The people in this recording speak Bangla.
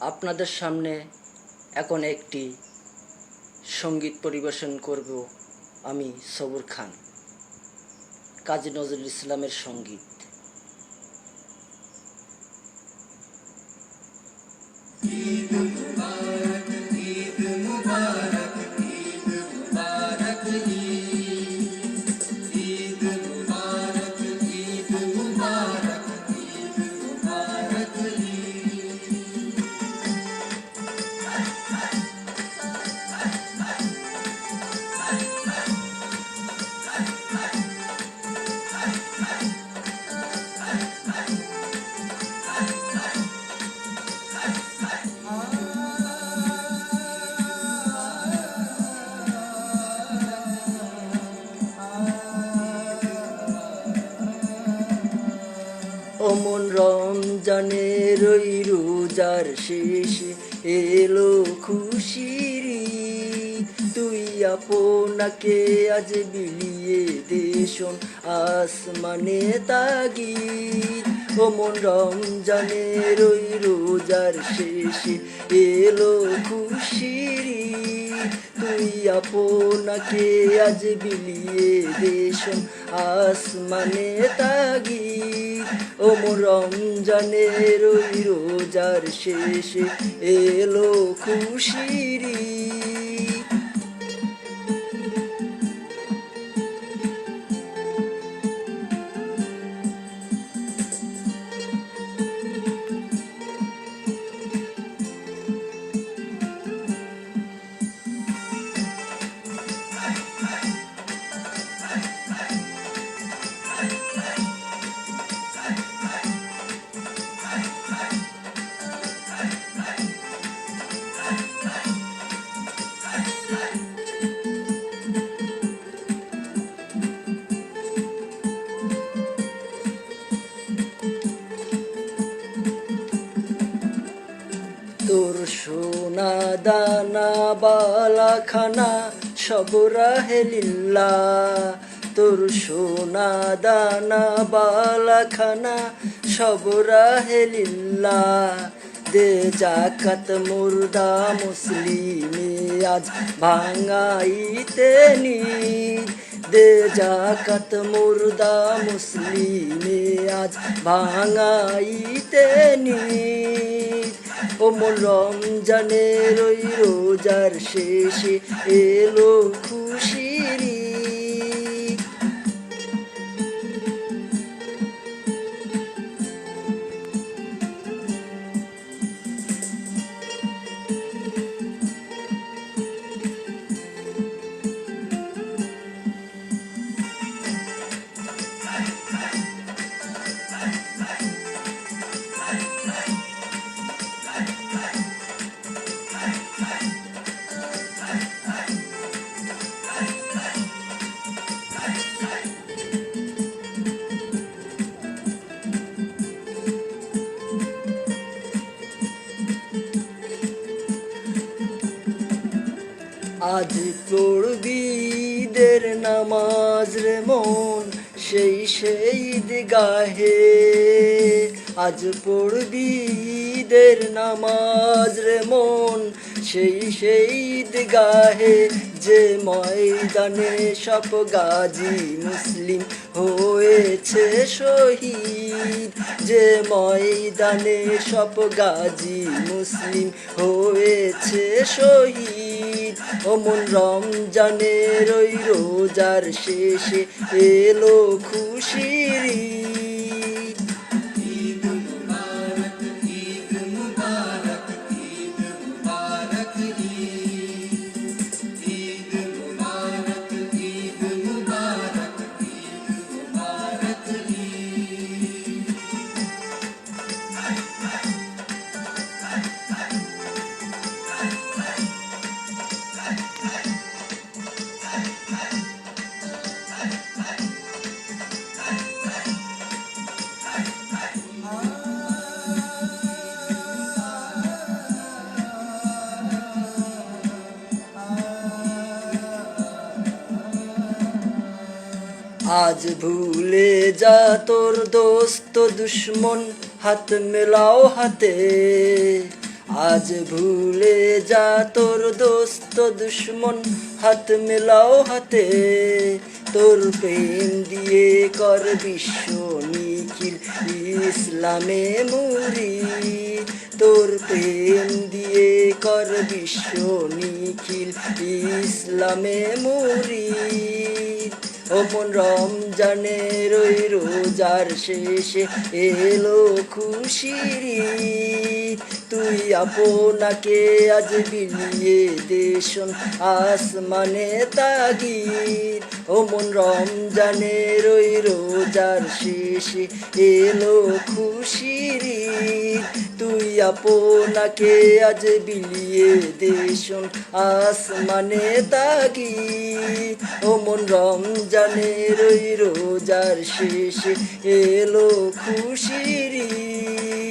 আপনাদের সামনে এখন একটি সঙ্গীত পরিবেশন করব আমি সবুর খান। কাজী নজরুল ইসলামের সঙ্গীত। অমন রমজানের ওই রোজার শেষে এলো খুশির ঈদ। তুই আপনাকে আজ বিলিয়ে দেশন আসমানে তাগিদ। অমন রমজানের ওই রোজার শেষে এলো খুশির ঈদ। তুই আপনাকে আজ বিলিয়ে দেশন আসমানে তাগিদ। ওমর রমজানের ওই রোজার শেষে এলো খুশির ঈদ। তোর সোনা দানা বালাখানা সব রাহে লিল্লাহ। তোর সোনা দানা বালাখানা সব রাহে লিল্লাহ। দে জাকাত মুর্দা মুসলিমে আজ ভাঙাইতে নিদ। দে জাকাত মুর্দা মুসলিমে আজ ভাঙাইতে নিদ। ওমর রমজানের ওই রোজার শেষে এলো খুশির ঈদ। আজ পড়বি ঈদের নামাজ রে মন সেই ঈদগাহে। আজ পড়বি ঈদের নামাজ রে মন সেই ঈদগাহে। যে ময়দানে সব গাজী মুসলিম হয়েছে শহীদ। যে ময়দানে সব গাজী মুসলিম হয়েছে শহীদ। ওমন রমজানের ওই রোজার শেষে এলো খুশির ঈদ। আজ ভুলে যা তোর দোস্ত দুশ্মন হাত মেলাও হাতে। আজ ভুলে যা তোর দোস্ত দুশ্মন, হাত মেলাও হাতে, তোর প্রেম দিয়ে কর বিশ্ব নিখিল ইসলামে মুরি, তোর প্রেম দিয়ে কর বিশ্ব নিখিল ইসলামে মুরি। ও মন রমজানের ওই রোজার শেষে এলো খুশির ঈদ, তুই আপনাকে আজ বিলিয়ে দেশন আসমানে তাগিদ। ও মন রমজানের ওই রোজার শেষে এলো খুশির ঈদ, তুই আপনাকে আজ বিলিয়ে দেশন আসমানে তাগিদ। ও মন রমজানের ওই রোজার শেষে এলো খুশির ঈদ।